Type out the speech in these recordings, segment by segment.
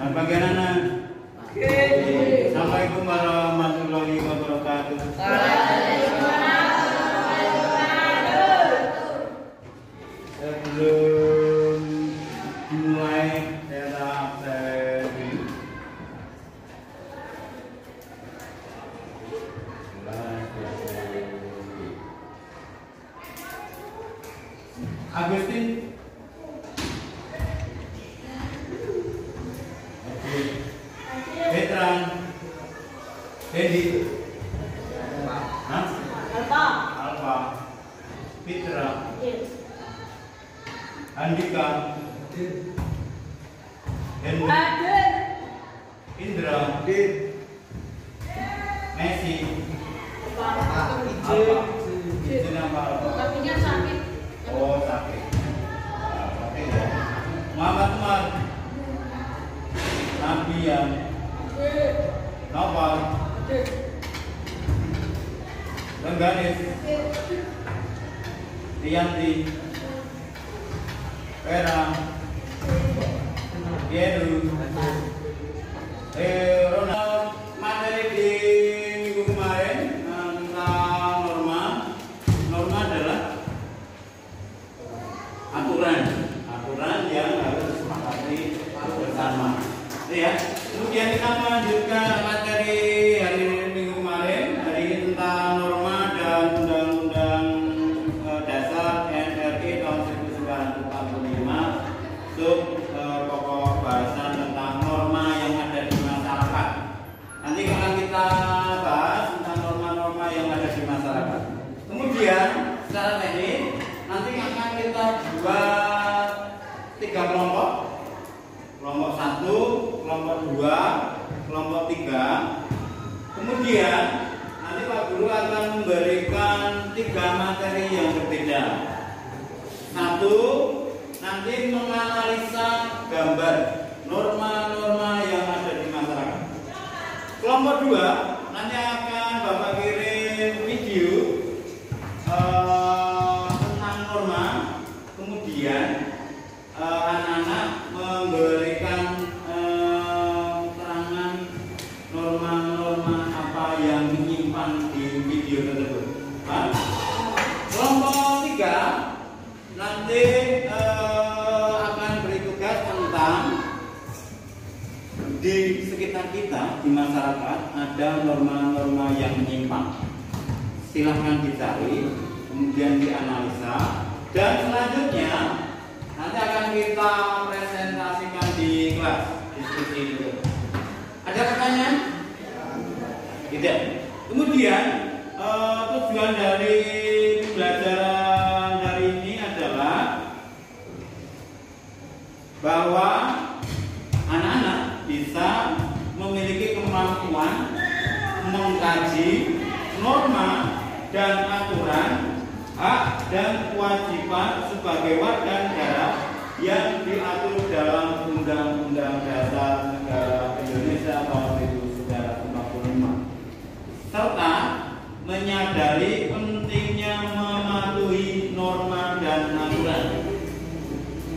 Dan bagian anak. Assalamualaikum warahmatullahi wabarakatuh. Sebelum mulai saya absen. Agustin. Petran. Dedi. Alfa. Fitra. Andika. Hendra. Indra. Messi. Alfa. Izin apa? Kakinya sakit. Oh, sakit. Sakit ya. Muhammad Umar. Nabian. Noval. Rengganis. Rianti. Vera. Yedu. Ronald. Materi di minggu kemarin tentang norma. Norma adalah aturan yang harus disepakati bersama. Ya. Kemudian kita melanjutkan materi hari minggu kemarin. Hari ini tentang norma dan undang-undang dasar NRI tahun 1945. Pokok bahasan tentang norma yang ada di masyarakat. Nanti akan kita bahas tentang norma-norma yang ada di masyarakat. Kemudian secara teknik nanti akan kita buat 3 kelompok. Kelompok 1, kelompok 2, kelompok 3. Kemudian nanti Pak Guru akan memberikan 3 materi yang berbeda. 1, nanti menganalisa gambar norma-norma yang ada di masyarakat. Kelompok 2 nanti akan Bapak kirim video tentang norma. Kemudian anak-anak memberikan keterangan norma-norma apa yang menyimpan di video tersebut. Kelompok 3 nanti akan beri tugas tentang di sekitar kita, di masyarakat ada norma-norma yang menyimpang. Silahkan dicari, kemudian dianalisa, dan selanjutnya nanti akan kita presentasikan di kelas diskusi itu. Ada pertanyaan? Tidak. Kemudian tujuan dari pembelajaran hari ini adalah bahwa anak-anak bisa memiliki kemampuan mengkaji norma dan aturan, hak dan kewajiban sebagai warga negara yang diatur dalam Undang-Undang Dasar Negara Indonesia tahun 1945, serta menyadari pentingnya mematuhi norma dan aturan.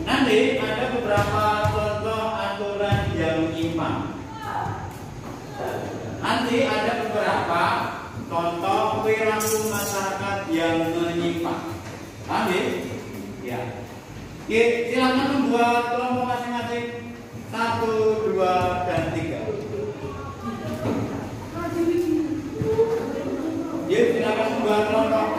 Nanti ada beberapa contoh aturan yang menyimpang. Nanti ada beberapa contoh perilaku masyarakat yang menyimpang. Paham ya? Oke, silakan membuat kelompok masing-masing 1, 2, dan 3. Ya, silakan membuat kelompok.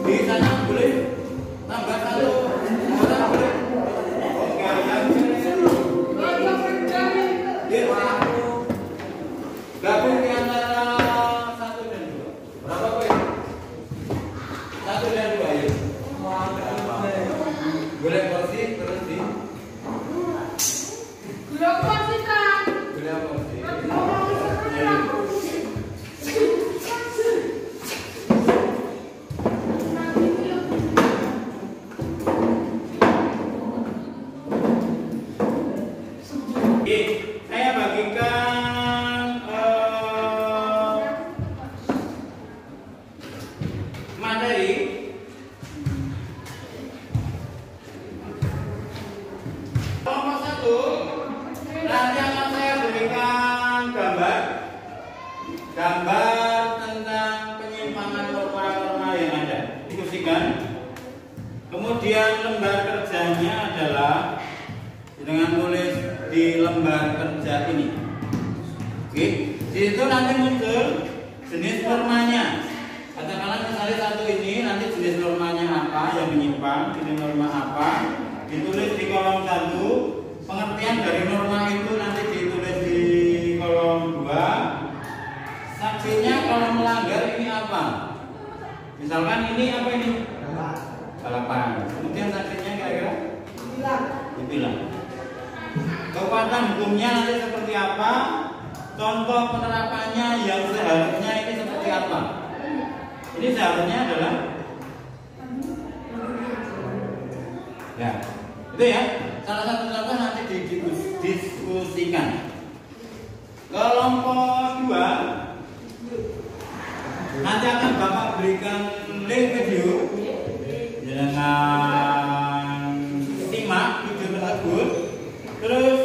Di sana boleh tambah 1 orang boleh. Oke, yang gabung di antara 1 dan 2. Berapa poin? 1 dan 2 ya. Boleh porsi terus di. Boleh porsi kan? Boleh porsi. materi. Kelompok 1 nanti akan saya berikan gambar tentang penyimpangan norma-norma yang ada. Diskusikan. Kemudian lembar kerjanya adalah dengan tulis di lembar kerja ini. Oke, di situ nanti muncul jenis normanya. Katakanlah misalnya satu ini nanti jenis normanya apa yang menyimpang, jenis norma apa, ditulis di kolom 1. Pengertian dari norma itu nanti ditulis di kolom 2. Saksinya kalau melanggar ini apa? Misalkan ini apa ini? Balapan. Kemudian saksinya kira-kira? Dibilang. Kekuatan hukumnya nanti seperti apa? Contoh penerapannya yang seharusnya ini seperti apa? Ini seharusnya adalah ya, itu ya. Salah satu contoh nanti didiskusikan. Kelompok 2 nanti akan Bapak berikan link video dengan simak video tersebut. Terus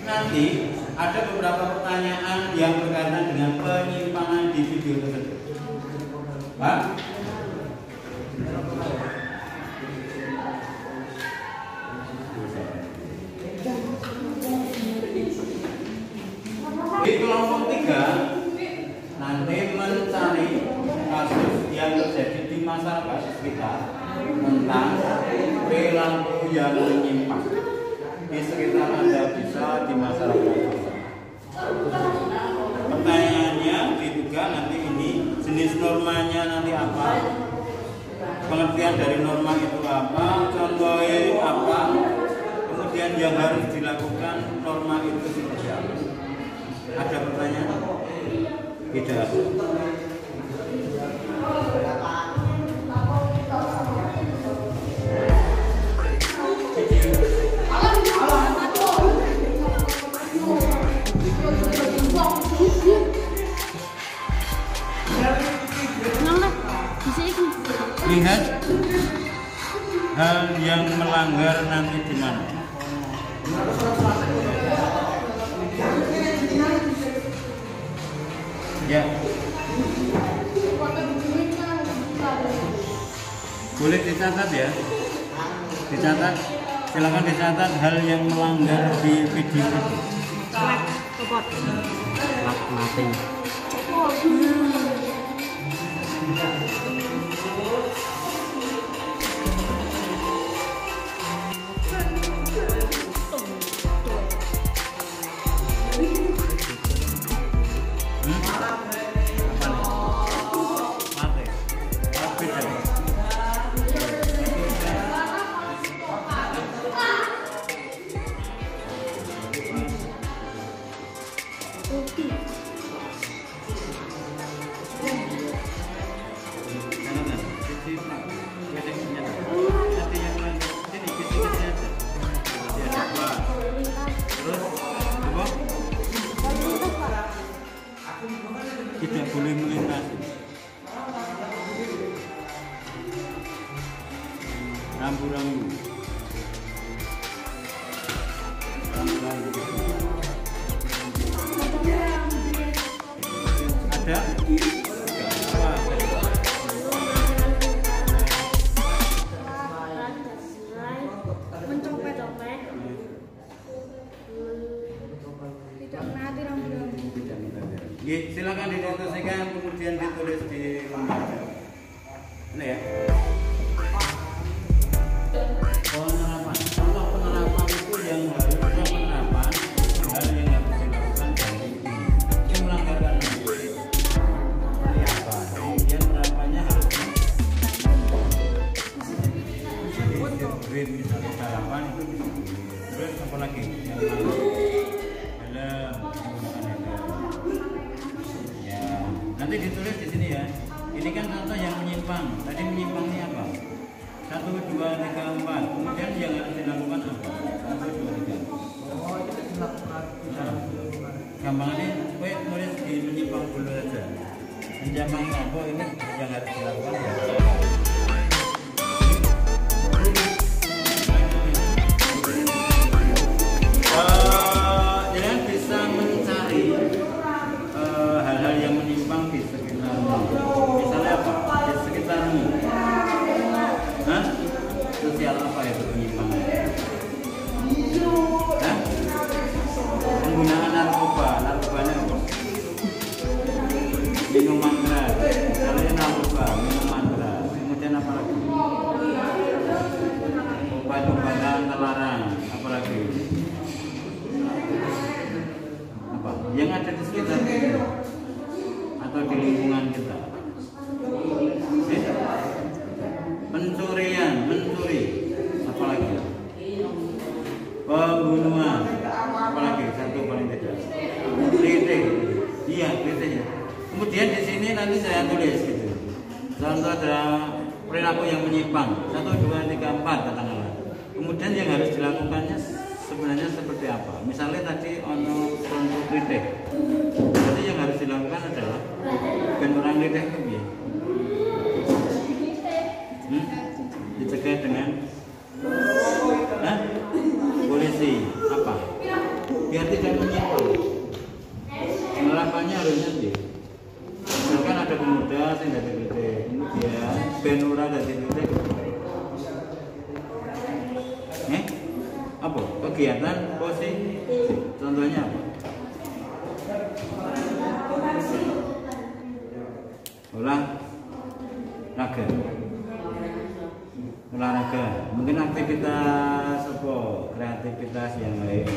nanti ada beberapa pertanyaan yang berkaitan dengan penyimpangan di video tersebut. Pak? Di kelompok 3 nanti mencari kasus yang terjadi di masyarakat sekitar tentang perilaku yang menyimpang di sekitar Anda, bisa di masyarakat. Pertanyaannya diduga nanti ini jenis normanya nanti apa, pengertian dari norma itu apa, contohnya apa, kemudian yang harus dilakukan norma itu seperti apa. Ada pertanyaan? Tidak ada. Lihat hal yang melanggar nanti di mana. Ya. Boleh dicatat ya. Dicatat. Silakan dicatat hal yang melanggar di video itu. Mati. Tidak boleh melintasi. Rambu-rambu. Ada? Mencopet-copet. Tidak menaati rambu-rambu. Silakan didiskusikan, kemudian ditulis di lembar. Ini ya. Penerapan. Contoh penerapan itu yang harus penerapan, hal yang harus dilakukan dari yang melanggarkan. Ini apa? Kemudian penerapannya harusnya green, misalnya balapan itu. Terus apa lagi? Yang nanti ditulis di sini ya. Ini kan contoh yang menyimpang. Tadi menyimpang ini apa? 1, 2, 3, 4. Kemudian yang harus dilakukan apa? 1, 2, 3. Gampang ini, tulis di menyimpang dulu saja. Menyimpang apa ini yang harus dilakukan. Contoh ada perilaku yang menyimpang 1, 2, 3, 4 katakanlah. Kemudian yang harus dilakukannya sebenarnya seperti apa? Misalnya tadi ono contoh kritik. Jadi yang harus dilakukan adalah ben orang kritik itu piye? Dicegah dengan polisi apa? Biar tidak menyimpang. Penerapannya harusnya sih. Misalkan ada pemuda yang dari kritik, kemudian ben ora dari kritik. Apa? Kegiatan posisi. Contohnya apa? Olahraga. Mungkin aktivitas apa? Kreativitas yang lain.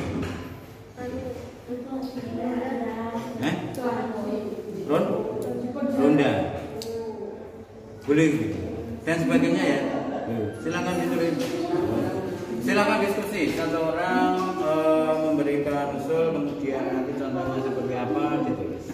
Ronda. Boleh gitu. Dan sebagainya ya. Silakan ditulis. Silakan diskusi. Satu orang memberikan usul, kemudian nanti contohnya seperti apa ditulis.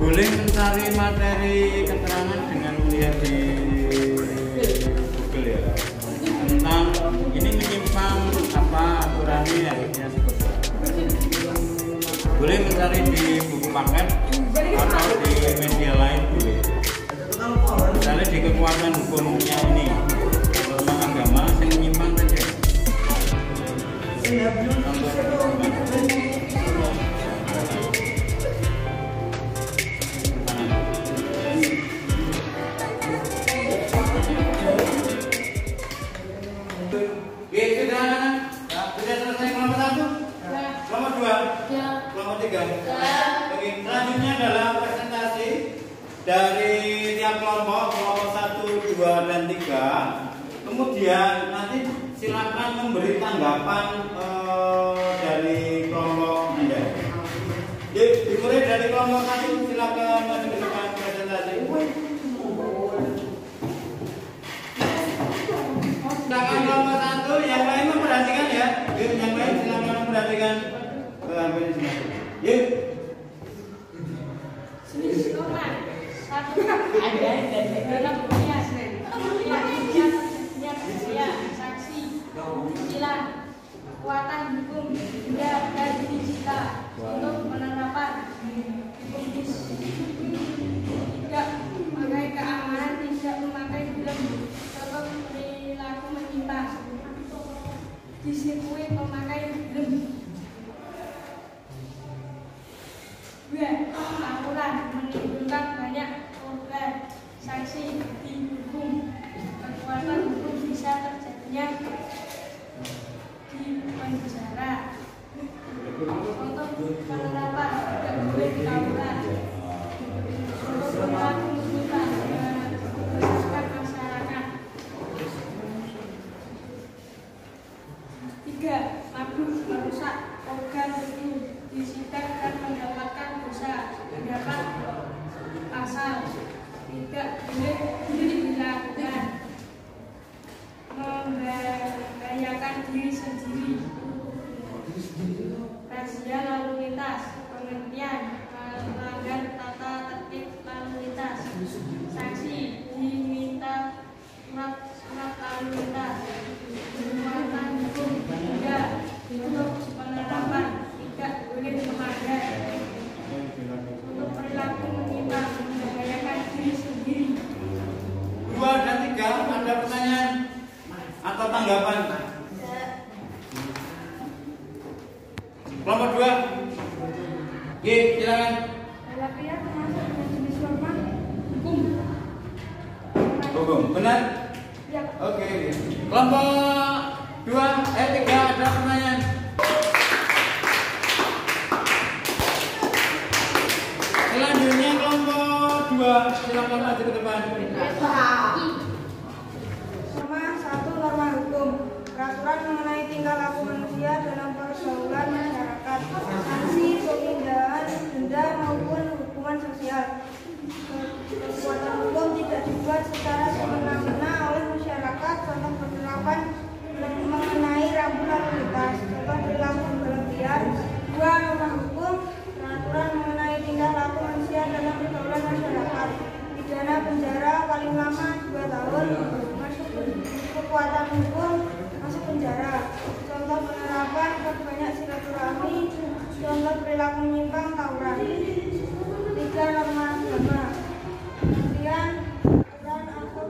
Boleh mencari materi keterangan dengan melihat di Google ya, tentang ini menyimpang apa aturannya harusnya seperti apa. Boleh mencari di buku paket atau di media lain boleh. Misalnya di kekuatan hukumnya ini norma agama yang menyimpang saja. Sudah selesai kelompok 1? Kelompok 2? Ya. Kelompok 3? Ya. Oke, selanjutnya adalah presentasi dari tiap kelompok 1, 2, dan 3. Kemudian nanti silakan memberi tanggapan dari kelompok Anda. Dimulai dari kelompok 1, silakan menunjukkan presentasi. Silakan kelompok 1, yang lain memperhatikan ya. Yang lain silakan perhatikan hampir semua. Yuk. Satu dalam dunia saksi cicilan kekuatan hukum hingga dan digital untuk penerapan hukum tidak memakai keamanan, tidak memakai film contoh perilaku menyimpang disiplin memakai film aturan menimbulkan banyak korban sanksi di hukum kekuatan hukum bisa terjadinya di penjara untuk penerapan tidak boleh dilakukan untuk perilaku menyimpang berdasarkan masyarakat. 3. Mabuk merusak organ tubuh disidang dan mendapatkan dosa terdapat pasal tidak boleh dilakukan membahayakan diri sendiri razia lalu lintas pengertian melanggar tata tertib lalu lintas sanksi diminta surat lalu lintas kekuatan hukum hingga untuk penerapan tidak boleh melanggar untuk perilaku menyimpang membahayakan diri sendiri. 2 dan 3 ada pertanyaan atau tanggapan? Kelompok 2. Oke, silakan. Lapian termasuk jenis norma hukum. Hukum, benar? Ya. Oke. Kelompok 3 ada pertanyaan. Selanjutnya kelompok 2 silakan maju ke depan. Norma 1 norma hukum peraturan mengenai tingkah laku manusia dalam pergaulan masyarakat sanksi pemindahan denda maupun hukuman sosial. Kekuatan hukum tidak dibuat secara semena-mena oleh masyarakat contoh penerapan mengenai rambu lalu lintas contoh perilaku berlebihan. 2 norma hukum peraturan mengenai tingkah laku manusia dalam pergaulan masyarakat pidana penjara paling lama 2 tahun masuk kekuatan hukum masuk penjara contoh penerapan perbanyak silaturahmi contoh perilaku menyimpang tawuran. 3 norma agama kemudian aturan atau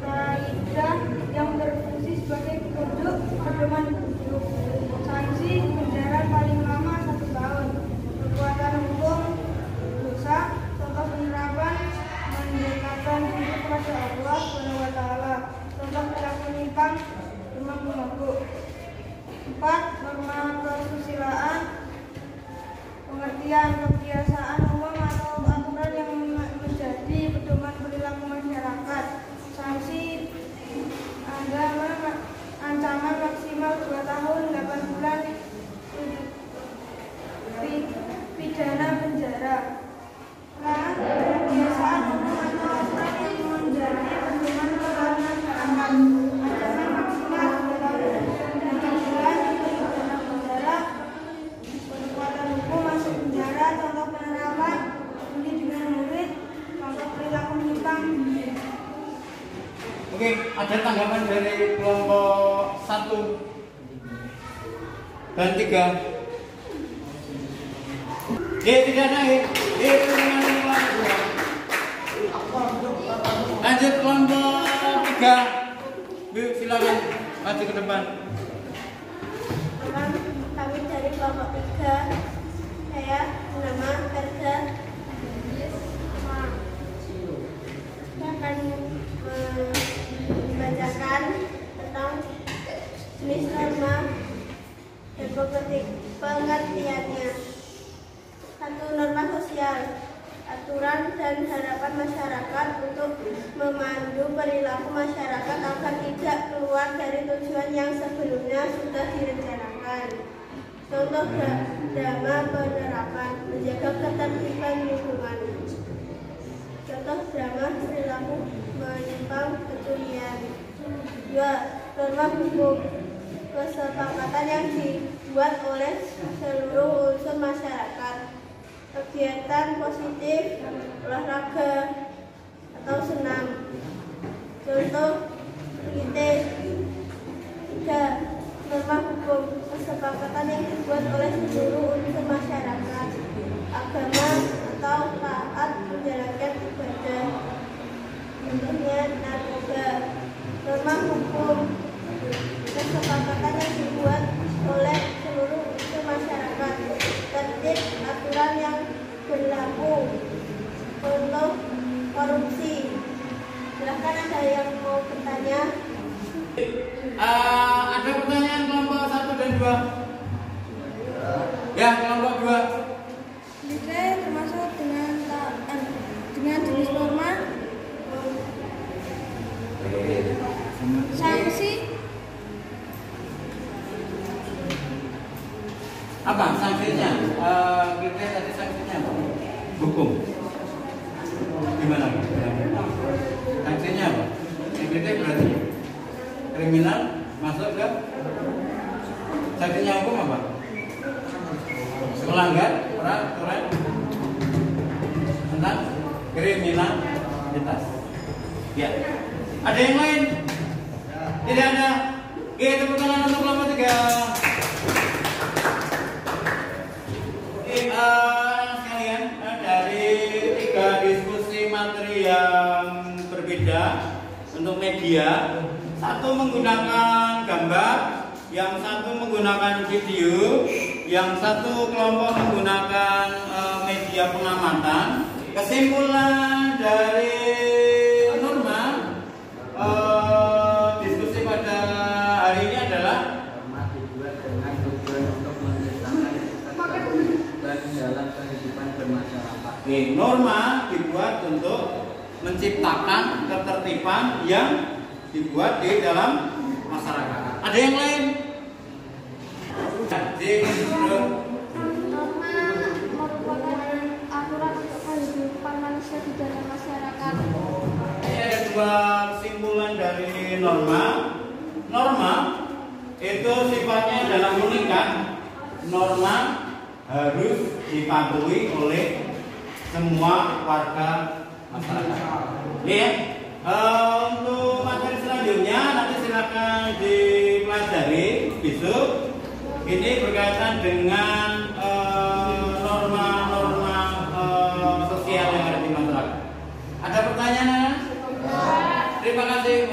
kaidah yang berfungsi sebagai petunjuk pedoman hidup sanksi penjara paling lama 1 tahun kekuatan hukum dosa contoh penerapan mendekatkan diri kepada Allah SWT contoh perilaku menyimpang demam bermabuk. 4 norma kesusilaan pengertian kebiasaan umum atau aturan yang menjadi pedoman perilaku masyarakat sanksi ancaman maksimal 2 tahun 8 bulan pidana penjara. Kebiasaan umum atau aturan yang menjadi pedoman perilaku masyarakat ancaman maksimal 2 tahun 8 bulan pidana penjara. Kekuatan hukum masuk penjara contoh penerapan bully dengan murid contoh perilaku menyimpang. Oke, ada tanggapan dari kelompok 1 dan 3. Tidak naik. Lanjut kelompok 3. Yuk, silakan maju ke depan. Kami dari kelompok 3. Saya nama Ferda. Saya akan membacakan tentang jenis norma dan pengertiannya. 1. Norma sosial aturan dan harapan masyarakat untuk memandu perilaku masyarakat agar tidak keluar dari tujuan yang sebelumnya sudah direncanakan. Contoh drama penerapan menjaga ketertiban lingkungan. Contoh drama perilaku menyimpang kecurian. 2. Norma hukum kesepakatan yang dibuat oleh seluruh unsur masyarakat. Kegiatan positif, olahraga, atau senam. Contoh kritis. 3. Norma hukum, kesepakatan yang dibuat oleh seluruh unsur masyarakat, agama atau taat menjalankan ibadah. Contohnya narkoba. Norma hukum, kesepakatan yang dibuat oleh seluruh unsur masyarakat, tertib aturan yang berlaku. Contoh korupsi. Silahkan ada yang mau bertanya. Ada pertanyaan kelompok 1 dan 2? Ya, kelompok 2. Nilai termasuk dengan jenis norma, sanksi, Apa sanksinya? Kita tadi sanksinya apa? Hukum. Gimana? Sanksinya apa? Kita berarti kriminal masuk ke sanksinya hukum apa? Melanggar peraturan tentang kriminalitas. Ya. Ada yang lain? Tidak ada. Oke, tepuk tangan untuk kelompok 3. Oke, sekalian, dari 3 diskusi materi yang berbeda untuk media, satu menggunakan gambar, yang satu menggunakan video, yang satu kelompok menggunakan media pengamatan. Kesimpulan dari norma diskusi pada hari ini adalah norma dibuat dengan tujuan untuk menciptakan dan dalam kehidupan bermasyarakat. Norma dibuat untuk menciptakan ketertiban yang dibuat di dalam masyarakat. Ada yang lain? Norma merupakan aturan untuk kehidupan manusia di dalam masyarakat. Ini ada 2 kesimpulan dari norma. Norma itu sifatnya dalam mengikat. Norma harus dipatuhi oleh semua warga masyarakat. Ya. Untuk materi selanjutnya nanti silakan dipelajari besok. Ini berkaitan dengan norma-norma sosial yang ada di masyarakat. Ada pertanyaan? Terima kasih.